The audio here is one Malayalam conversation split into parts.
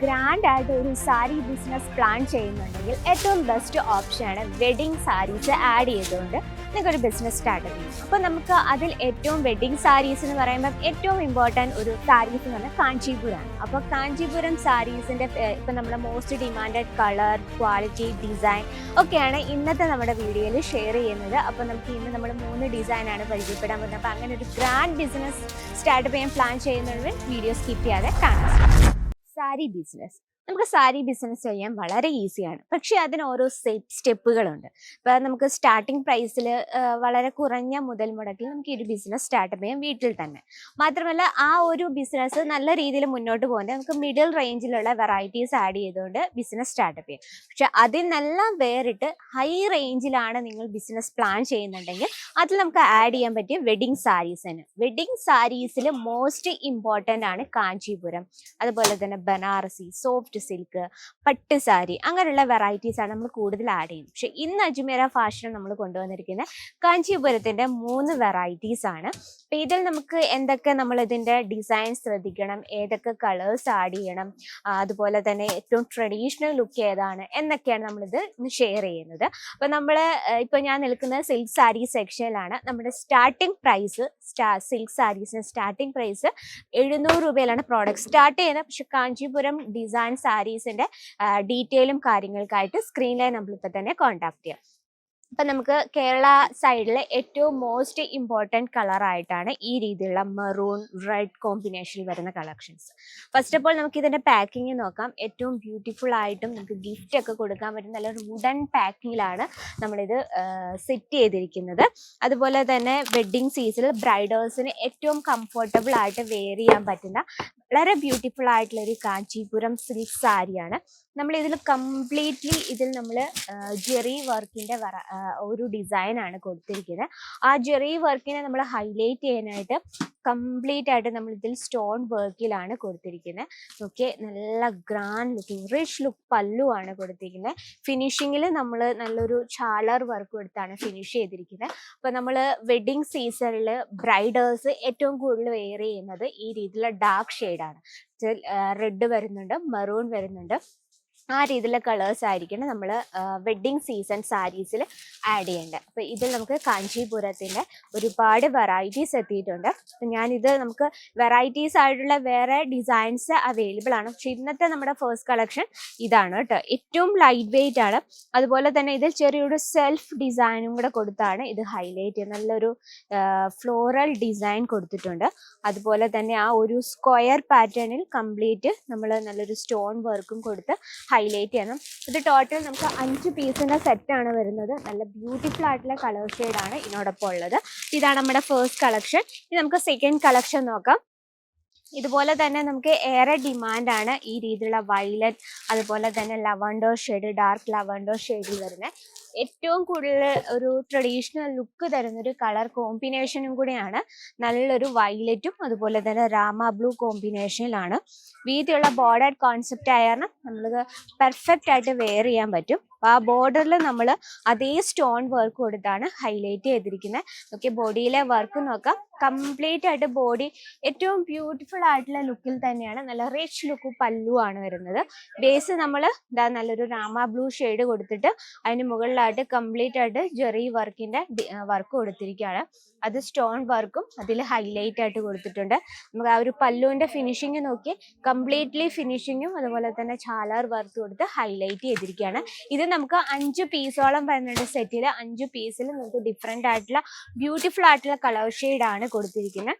ഗ്രാൻഡ് ആയിട്ട് ഒരു സാരി ബിസിനസ് പ്ലാൻ ചെയ്യുന്നുണ്ടെങ്കിൽ ഏറ്റവും ബെസ്റ്റ് ഓപ്ഷനാണ് വെഡിങ് സാരീസ് ആഡ് ചെയ്തുകൊണ്ട് നിങ്ങൾക്കൊരു ബിസിനസ് സ്റ്റാർട്ട് ചെയ്യും. അപ്പോൾ നമുക്ക് അതിൽ ഏറ്റവും വെഡിങ് സാരീസ് എന്ന് പറയുമ്പോൾ ഏറ്റവും ഇമ്പോർട്ടൻറ്റ് ഒരു സാരീസ് എന്ന് പറഞ്ഞാൽ കാഞ്ചീപുരമാണ്. അപ്പോൾ കാഞ്ചീപുരം സാരീസിൻ്റെ ഇപ്പം നമ്മുടെ most demanded colour, quality, design ഒക്കെയാണ് ഇന്നത്തെ നമ്മുടെ വീഡിയോയിൽ ഷെയർ ചെയ്യുന്നത്. അപ്പോൾ നമുക്ക് ഇന്ന് നമ്മൾ 3 ഡിസൈനാണ് പരിചയപ്പെടാൻ പറ്റുന്നത്. അപ്പോൾ അങ്ങനെ ഒരു ഗ്രാൻഡ് ബിസിനസ് സ്റ്റാർട്ടപ്പ് ചെയ്യാൻ പ്ലാൻ ചെയ്യുന്നവർ വീഡിയോ സ്കിപ്പ് ചെയ്യാതെ കാണാം. സാരി ബിസിനസ് നമുക്ക് സാരി ബിസിനസ് ചെയ്യാൻ വളരെ ഈസിയാണ്, പക്ഷേ അതിന് ഓരോ സ്റ്റെപ്പുകളുണ്ട്. ഇപ്പോൾ നമുക്ക് സ്റ്റാർട്ടിംഗ് പ്രൈസിൽ വളരെ കുറഞ്ഞ മുതൽ മുടക്കിൽ നമുക്ക് ഈ ഒരു ബിസിനസ് സ്റ്റാർട്ടപ്പ് ചെയ്യാം വീട്ടിൽ തന്നെ. മാത്രമല്ല ആ ഒരു ബിസിനസ് നല്ല രീതിയിൽ മുന്നോട്ട് പോകുന്നത് നമുക്ക് മിഡിൽ റേഞ്ചിലുള്ള വെറൈറ്റീസ് ആഡ് ചെയ്തുകൊണ്ട് ബിസിനസ് സ്റ്റാർട്ടപ്പ് ചെയ്യാം. പക്ഷെ അതിൽ നിന്നെല്ലാം വേറിട്ട് ഹൈ റേഞ്ചിലാണ് നിങ്ങൾ ബിസിനസ് പ്ലാൻ ചെയ്യുന്നുണ്ടെങ്കിൽ അതിൽ നമുക്ക് ആഡ് ചെയ്യാൻ പറ്റിയ വെഡിങ് സാരീസാണ്. വെഡിങ് സാരീസിൽ മോസ്റ്റ് ഇമ്പോർട്ടൻ്റ് ആണ് കാഞ്ചീപുരം, അതുപോലെ തന്നെ ബനാറസി, സോഫ്റ്റ് സിൽക്ക്, പട്ട് സാരി, അങ്ങനെയുള്ള വെറൈറ്റീസാണ് നമ്മൾ കൂടുതൽ ആഡ് ചെയ്യുന്നത്. പക്ഷെ ഇന്ന് അജ്മീറ ഫാഷനിൽ നമ്മൾ കൊണ്ടുവന്നിരിക്കുന്ന കാഞ്ചീപുരത്തിൻ്റെ 3 വെറൈറ്റീസ് ആണ്. അപ്പം ഇതിൽ നമുക്ക് എന്തൊക്കെ നമ്മൾ ഇതിൻ്റെ ഡിസൈൻ ശ്രദ്ധിക്കണം, ഏതൊക്കെ കളേഴ്സ് ആഡ് ചെയ്യണം, അതുപോലെ തന്നെ ഏറ്റവും ട്രഡീഷണൽ ലുക്ക് ഏതാണ് എന്നൊക്കെയാണ് നമ്മളിത് ഷെയർ ചെയ്യുന്നത്. അപ്പം ഇപ്പോൾ ഞാൻ നിൽക്കുന്നത് സിൽക്ക് സാരി സെക്ഷനിലാണ്. നമ്മുടെ സ്റ്റാർട്ടിംഗ് പ്രൈസ് സിൽക്ക് സാരീസിന് സ്റ്റാർട്ടിംഗ് പ്രൈസ് 700 രൂപയിലാണ് പ്രോഡക്റ്റ് സ്റ്റാർട്ട് ചെയ്യുന്നത്. പക്ഷെ കാഞ്ചീപുരം ഡിസൈൻ സാരീസിന്റെ ഡീറ്റെയിലും കാര്യങ്ങൾക്കായിട്ട് സ്ക്രീനിലെ നമ്മളിപ്പോൾ തന്നെ കോൺടാക്ട് ചെയ്യാം. അപ്പം നമുക്ക് കേരള സൈഡിലെ ഏറ്റവും മോസ്റ്റ് ഇമ്പോർട്ടൻറ്റ് കളറായിട്ടാണ് ഈ രീതിയിലുള്ള മെറൂൺ റെഡ് കോമ്പിനേഷനിൽ വരുന്ന കളക്ഷൻസ്. ഫസ്റ്റ് ഓഫ് ഓൾ നമുക്ക് ഇതിൻ്റെ പാക്കിങ് നോക്കാം. ഏറ്റവും ബ്യൂട്ടിഫുൾ ആയിട്ടും നമുക്ക് ഗിഫ്റ്റ് ഒക്കെ കൊടുക്കാൻ പറ്റുന്ന നല്ലൊരു വുഡൻ പാക്കിങ്ങിലാണ് നമ്മളിത് സെറ്റ് ചെയ്തിരിക്കുന്നത്. അതുപോലെ തന്നെ വെഡ്ഡിങ് സീസണിൽ ബ്രൈഡേഴ്സിന് ഏറ്റവും കംഫർട്ടബിൾ ആയിട്ട് വെയർ ചെയ്യാൻ പറ്റുന്ന വളരെ ബ്യൂട്ടിഫുൾ ആയിട്ടുള്ള ഒരു കാഞ്ചീപുരം സിൽക്ക് സാരിയാണ്. നമ്മളിതിൽ കംപ്ലീറ്റ്ലി നമ്മൾ ജെറി വർക്കിൻ്റെ ഒരു ഡിസൈനാണ് കൊടുത്തിരിക്കുന്നത്. ആ ജെറി വർക്കിനെ നമ്മൾ ഹൈലൈറ്റ് ചെയ്യാനായിട്ട് കംപ്ലീറ്റ് ആയിട്ട് നമ്മളിതിൽ സ്റ്റോൺ വർക്കിലാണ് കൊടുത്തിരിക്കുന്നത്. ഓക്കെ, നല്ല ഗ്രാൻഡ് ലുക്ക്, റിച്ച് ലുക്ക് പല്ലുവാണ് കൊടുത്തിരിക്കുന്നത്. ഫിനിഷിങ്ങിൽ നമ്മൾ നല്ലൊരു ചാലർ വർക്ക് കൊടുത്താണ് ഫിനിഷ് ചെയ്തിരിക്കുന്നത്. അപ്പോൾ നമ്മൾ വെഡ്ഡിങ് സീസണിൽ ബ്രൈഡേഴ്സ് ഏറ്റവും കൂടുതൽ വെയർ ചെയ്യുന്നത് ഈ രീതിയിലുള്ള ഡാർക്ക് ഷെയ്ഡാണ്. റെഡ് വരുന്നുണ്ട്, മെറൂൺ വരുന്നുണ്ട്, ആ രീതിയിലുള്ള കളേഴ്സ് ആയിരിക്കണം നമ്മൾ വെഡ്ഡിങ് സീസൺ സാരീസിൽ ആഡ് ചെയ്യേണ്ടത്. അപ്പോൾ ഇതിൽ നമുക്ക് കാഞ്ചീപുരത്തിൻ്റെ ഒരുപാട് വെറൈറ്റീസ് എത്തിയിട്ടുണ്ട്. അപ്പം ഞാനിത് നമുക്ക് വെറൈറ്റീസ് ആയിട്ടുള്ള വേറെ ഡിസൈൻസ് അവൈലബിൾ ആണ്. പക്ഷേ ഇന്നത്തെ നമ്മുടെ ഫസ്റ്റ് കളക്ഷൻ ഇതാണ് കേട്ടോ. ഏറ്റവും ലൈറ്റ് വെയിറ്റ് ആണ്. അതുപോലെ തന്നെ ഇതിൽ ചെറിയൊരു സെൽഫ് ഡിസൈനും കൂടെ കൊടുത്താണ് ഇത് ഹൈലൈറ്റ് ചെയ്യുന്നത്. നല്ലൊരു ഫ്ലോറൽ ഡിസൈൻ കൊടുത്തിട്ടുണ്ട്. അതുപോലെ തന്നെ ആ ഒരു സ്ക്വയർ പാറ്റേണിൽ കംപ്ലീറ്റ് നമ്മൾ നല്ലൊരു സ്റ്റോൺ വർക്കും കൊടുത്ത് ഹൈലൈറ്റ് ചെയ്യണം. ഇത് ടോട്ടൽ നമുക്ക് 5 പീസിൻ്റെ സെറ്റാണ് വരുന്നത്. നല്ല ബ്യൂട്ടിഫുൾ ആയിട്ടുള്ള കളർ ഷെയ്ഡാണ് ഇതിനോടൊപ്പം ഉള്ളത്. ഇതാണ് നമ്മുടെ ഫസ്റ്റ് കളക്ഷൻ. ഇനി നമുക്ക് സെക്കൻഡ് കളക്ഷൻ നോക്കാം. ഇതുപോലെ തന്നെ നമുക്ക് ഏറെ ഡിമാൻഡാണ് ഈ രീതിയിലുള്ള വയലറ്റ്, അതുപോലെ തന്നെ ലവൻഡർ ഷെയ്ഡ്, ഡാർക്ക് ലവൻഡർ ഷെയ്ഡിൽ വരുന്ന ഏറ്റവും കൂടുതൽ ഒരു ട്രഡീഷണൽ ലുക്ക് തരുന്നൊരു കളർ കോമ്പിനേഷനും കൂടിയാണ്. നല്ലൊരു വയലറ്റും അതുപോലെ തന്നെ രാമ ബ്ലൂ കോമ്പിനേഷനിലാണ്. വീതിയുള്ള ബോർഡർ കോൺസെപ്റ്റ് ആയിരുന്നു നമ്മൾക്ക് പെർഫെക്റ്റ് ആയിട്ട് വെയർ ചെയ്യാൻ പറ്റും. അപ്പോൾ ആ ബോർഡറിൽ നമ്മൾ അതേ സ്റ്റോൺ വർക്ക് കൊടുത്താണ് ഹൈലൈറ്റ് ചെയ്തിരിക്കുന്നത്. ഓക്കെ, ബോഡിയിലെ വർക്ക് നോക്കാം. കംപ്ലീറ്റ് ആയിട്ട് ബോഡി ഏറ്റവും ബ്യൂട്ടിഫുൾ ആയിട്ടുള്ള ലുക്കിൽ തന്നെയാണ്. നല്ല റിച്ച് ലുക്ക് പല്ലുവാണ് വരുന്നത്. ബേസ് നമ്മൾ നല്ലൊരു രാമ ബ്ലൂ ഷെയ്ഡ് കൊടുത്തിട്ട് അതിന് മുകളിലായിട്ട് കംപ്ലീറ്റ് ആയിട്ട് ജെറി വർക്കിൻ്റെ വർക്ക് കൊടുത്തിരിക്കുകയാണ്. അത് സ്റ്റോൺ വർക്കും അതിൽ ഹൈലൈറ്റ് ആയിട്ട് കൊടുത്തിട്ടുണ്ട്. നമുക്ക് ആ ഒരു പല്ലുവിൻ്റെ ഫിനിഷിങ് നോക്കി കംപ്ലീറ്റ്ലി ഫിനിഷിങ്ങും അതുപോലെ തന്നെ ചാലാർ വർക്ക് കൊടുത്ത് ഹൈലൈറ്റ് ചെയ്തിരിക്കുകയാണ്. ഇത് നമുക്ക് 5 പീസോളം വരുന്നുണ്ട്. സെറ്റിൽ 5 പീസിൽ നമുക്ക് ഡിഫറെൻ്റ് ആയിട്ടുള്ള ബ്യൂട്ടിഫുൾ ആയിട്ടുള്ള കളർ ഷെയ്ഡാണ് കൊടുത്തിരിക്കുന്നത്.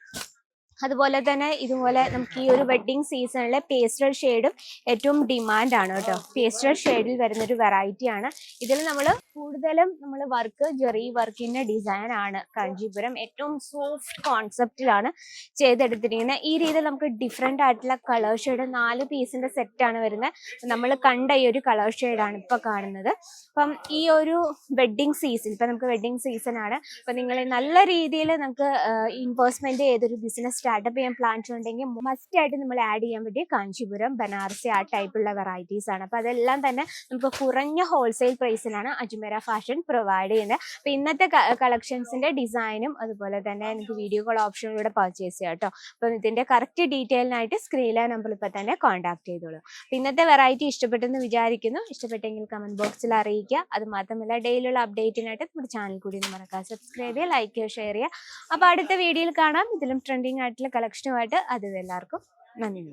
അതുപോലെ തന്നെ ഇതുപോലെ നമുക്ക് ഈ ഒരു വെഡ്ഡിങ് സീസണിലെ പേസ്റ്റൽ ഷെയ്ഡും ഏറ്റവും ഡിമാൻഡാണ് കേട്ടോ. പേസ്റ്റൽ ഷെയ്ഡിൽ വരുന്നൊരു വെറൈറ്റിയാണ്. ഇതിൽ നമ്മൾ കൂടുതലും വർക്ക് ജെറി വർക്കിൻ്റെ ഡിസൈനാണ്. കാഞ്ചീപുരം ഏറ്റവും സോഫ്റ്റ് കോൺസെപ്റ്റിലാണ് ചെയ്തെടുത്തിരിക്കുന്നത്. ഈ രീതിയിൽ നമുക്ക് ഡിഫറെൻ്റ് ആയിട്ടുള്ള കളർ ഷെയ്ഡ് 4 പീസിൻ്റെ സെറ്റാണ് വരുന്നത്. നമ്മൾ കണ്ട ഈ ഒരു കളർ ഷെയ്ഡാണ് ഇപ്പോൾ കാണുന്നത്. അപ്പം ഈ ഒരു വെഡ്ഡിങ് സീസൺ, ഇപ്പം നമുക്ക് വെഡ്ഡിങ് സീസൺ ആണ്. അപ്പം നിങ്ങൾ നല്ല രീതിയിൽ നമുക്ക് ഇൻവെസ്റ്റ്മെൻറ്റ് ചെയ്തൊരു ബിസിനസ് സ്റ്റാർട്ടപ്പ് ചെയ്യാൻ പ്ലാൻസ് ഉണ്ടെങ്കിൽ മസ്റ്റ് ആയിട്ട് നമ്മൾ ആഡ് ചെയ്യാൻ പറ്റിയ കാഞ്ചീപുരം, ബനാറസി ആ ടൈപ്പുള്ള വെറൈറ്റീസ് ആണ്. അപ്പോൾ അതെല്ലാം തന്നെ നമുക്ക് കുറഞ്ഞ ഹോൾസെയിൽ പ്രൈസിലാണ് അജ്മീറ ഫാഷൻ പ്രൊവൈഡ് ചെയ്യുന്നത്. അപ്പോൾ ഇന്നത്തെ കളക്ഷൻസിന്റെ ഡിസൈനും അതുപോലെ തന്നെ നിങ്ങൾക്ക് വീഡിയോ കോൾ ഓപ്ഷനിലൂടെ പർച്ചേസ് ചെയ്യാം കേട്ടോ. അപ്പോൾ ഇതിന്റെ കറക്റ്റ് ഡീറ്റെയിലിനായിട്ട് സ്ക്രീനിലെ നമ്പർ ഇപ്പോൾ തന്നെ കോൺടാക്ട് ചെയ്തോളൂ. അപ്പോൾ ഇന്നത്തെ വെറൈറ്റി ഇഷ്ടപ്പെട്ടെന്ന് വിചാരിക്കുന്നു. ഇഷ്ടപ്പെട്ടെങ്കിൽ കമന്റ് ബോക്സിൽ അറിയിക്കുക. അത് മാത്രമല്ല ഡെയിലിയുള്ള അപ്ഡേറ്റിനായിട്ട് നമ്മുടെ ചാനൽ കൂടി ഒന്ന് മറക്കാതെ സബ്സ്ക്രൈബ് ചെയ്യുക, ലൈക്ക് ചെയ്യുക, ഷെയർ ചെയ്യുക. അപ്പോൾ അടുത്ത വീഡിയോയിൽ കാണാം ഇതിലും ട്രെൻഡിങ് ആയിട്ടുള്ള കളക്ഷനുമായിട്ട്. അത് എല്ലാവർക്കും നന്ദി.